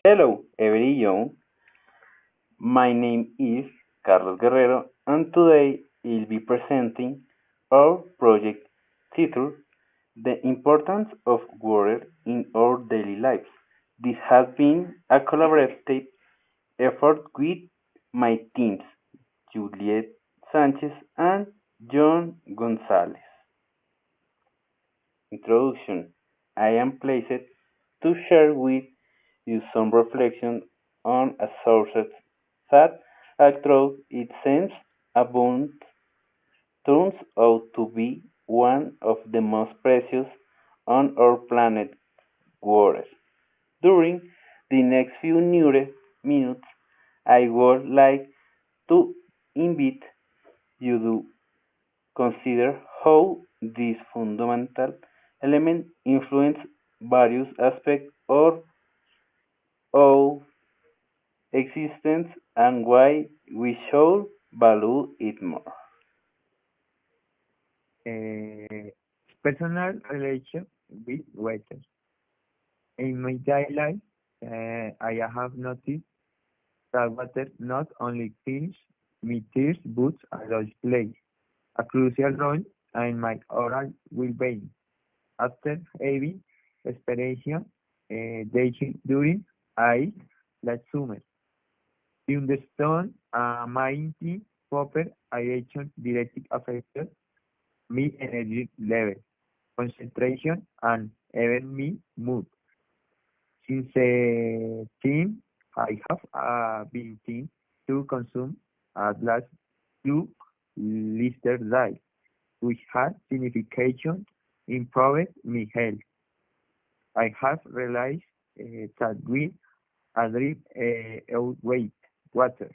Hello, everyone. My name is Carlos Guerrero, and today I'll be presenting our project titled The Importance of Water in Our Daily Lives. This has been a collaborative effort with my teams, Juliet Sanchez and John Gonzalez. Introduction. I am pleased to share with you some reflection on a source that, although it seems abundant, turns out to be one of the most precious on our planet, water. During the next few minutes, I would like to invite you to consider how this fundamental element influence various aspects of our existence and why we should value it more. uh, Personal relation with water. In my daily life, I have noticed that water not only cleans my tears but also plays a crucial role in my oral well-being. After heavy expiration during ice last summer, thunderstorm and mighty copper aeration directly affected my energy level, concentration, and even my mood. Since teen, I have been keen to consume at least 2 liters daily, which has significantly improved my health. I have realized that with a drip outweigh water,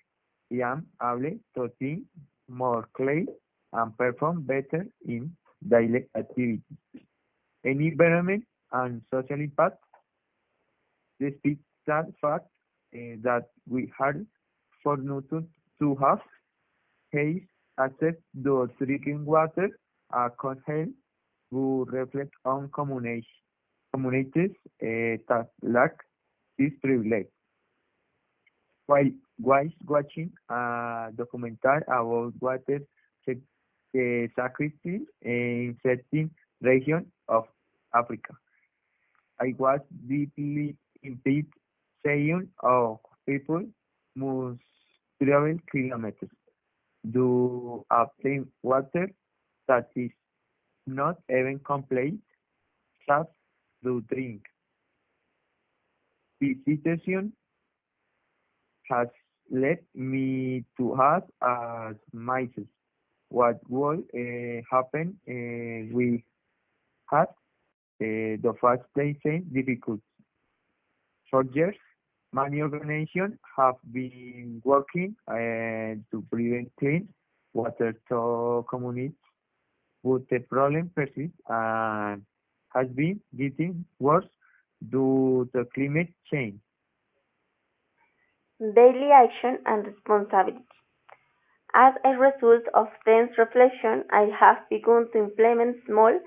I am able to think more clearly and perform better in daily activities. Environment and social impact. Despite that fact that we had forgotten to have haze access to drinking water, can help to reflect on communities that lack this privilege. While watching a documentary about water scarcity in certain regions of Africa, I was deeply impacted seeing how people must travel kilometers to obtain water that is not even complete safe to drink. This situation has led me to ask myself what would happen we had the first facing difficult. For years, many organizations have been working to prevent clean water to communities, but the problem persists and has been getting worse due to climate change. Daily action and responsibility. As a result of dense reflection, I have begun to implement small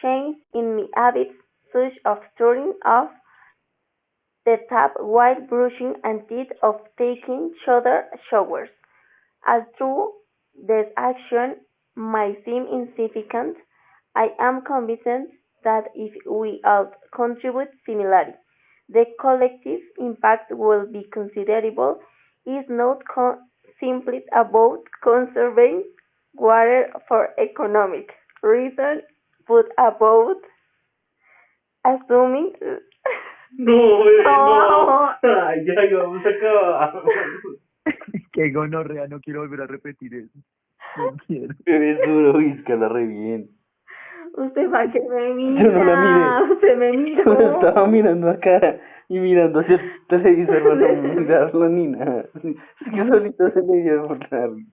changes in my habits, such as turning off the tap while brushing and teeth of taking shorter showers. Although this action might seem insignificant, I am convinced that if we all contribute similarly, the collective impact will be considerable. It's not simply about conserving water for economic reasons, but about assuming. No, no. No. Ay, ya íbamos a acabar. Que gonorrea, no quiero volver a repetir eso. No quiero. Eres duro, la re bien. Usted va que me Yo no la miré. mira, usted me Yo estaba miró. mirando acá y mirando hacia el televisor para no mirarlo ni nada. Es que solito se le dio por darle.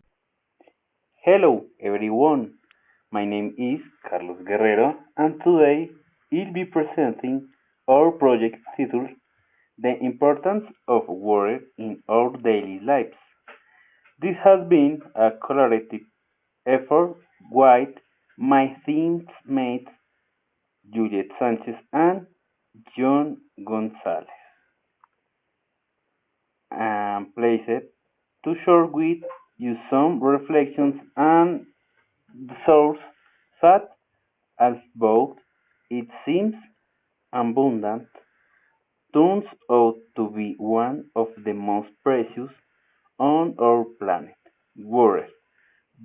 Hello, everyone. My name is Carlos Guerrero, and today I'll be presenting our project titled The Importance of Water in Our Daily Lives. This has been a collaborative effort with my teammates Juliet Sanchez and John Gonzalez. am pleased to share with you some reflections and thoughts that, although it seems abundant, turns out to be one of the most precious on our planet, water.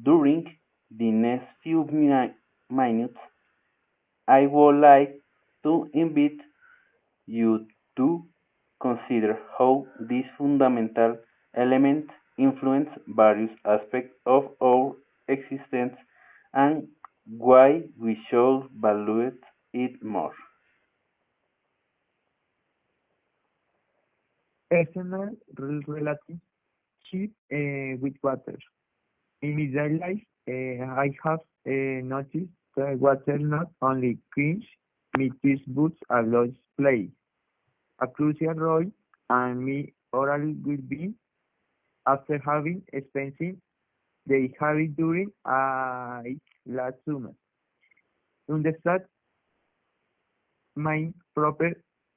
During the next few minutes, I would like to invite you to consider how these fundamental elements influence various aspects of our existence and why we should value it more. Personal relationship with water. In my daily life, I have noticed that water not only cleans my teeth but allows play a crucial role and my oral well-being after having spent the habit during last summer. Understand my proper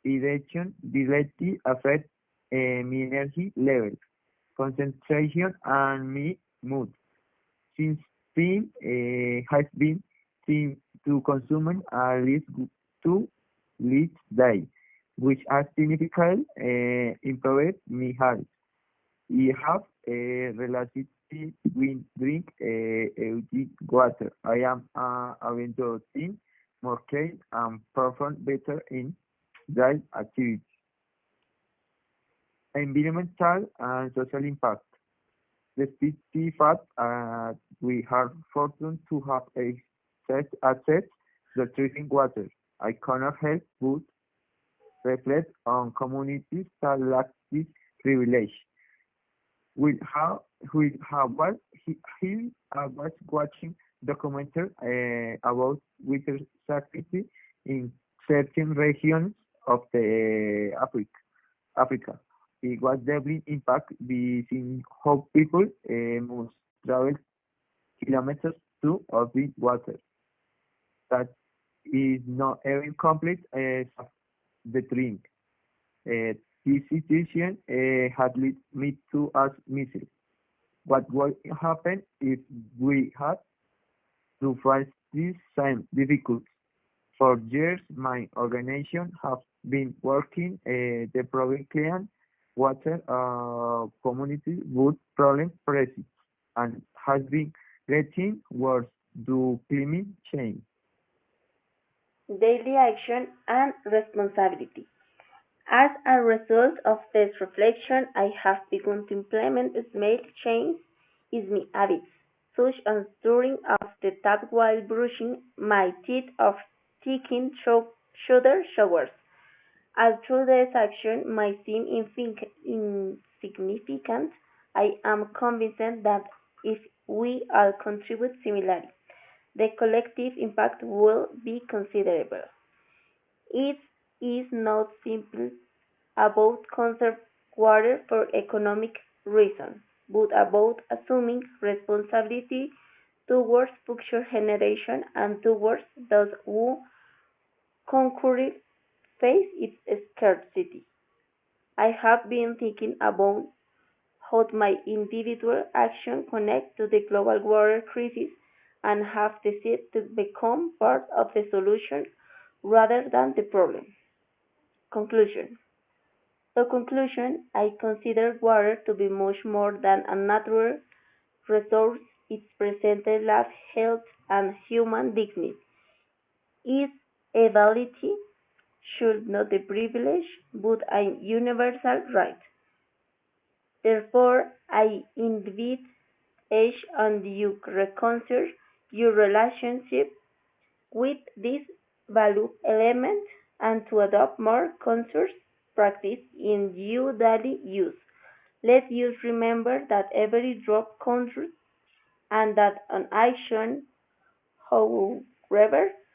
hydration directly affect my energy level, concentration, and my mood. Since then, has been seen to consume at least 2 liters day, which has significantly improved my health. I have a relativity with drink with water. I am adventuring more clean and perform better in daily activities. Environmental and social impact. Despite the fact we are fortunate to have access to drinking water, I cannot help but reflect on communities that lack this privilege. With how with how was he was watching documentary about water scarcity in certain regions of the Africa. It was deeply impact by seeing how people must travel kilometers to obtain water that is not even complete the drink. Uh, this situation had led me to ask myself, what would happen if we had to face these same difficulties? For years, my organization has been working the problem clean water community wood problem persist and has been getting worse due climate change. Daily action and responsibility. As a result of this reflection, I have begun to implement small changes in my habits, such as turning off the tap while brushing my teeth or taking shorter showers. Although this action might seem insignificant, I am convinced that if we all contribute similarly, the collective impact will be considerable. It is not simply about conserving water for economic reasons, but about assuming responsibility towards future generations and towards those who concurrently face its scarcity. I have been thinking about how my individual action connect to the global water crisis and have decided to become part of the solution rather than the problem. Conclusion. So conclusion, I consider water to be much more than a natural resource. It presents life, health, and human dignity. Its ability should not be privilege, but a universal right. Therefore, I invite each and you reconsider your relationship with this value element and to adopt more conscious practice in your daily use. Let us remember that every drop counts and that an action, however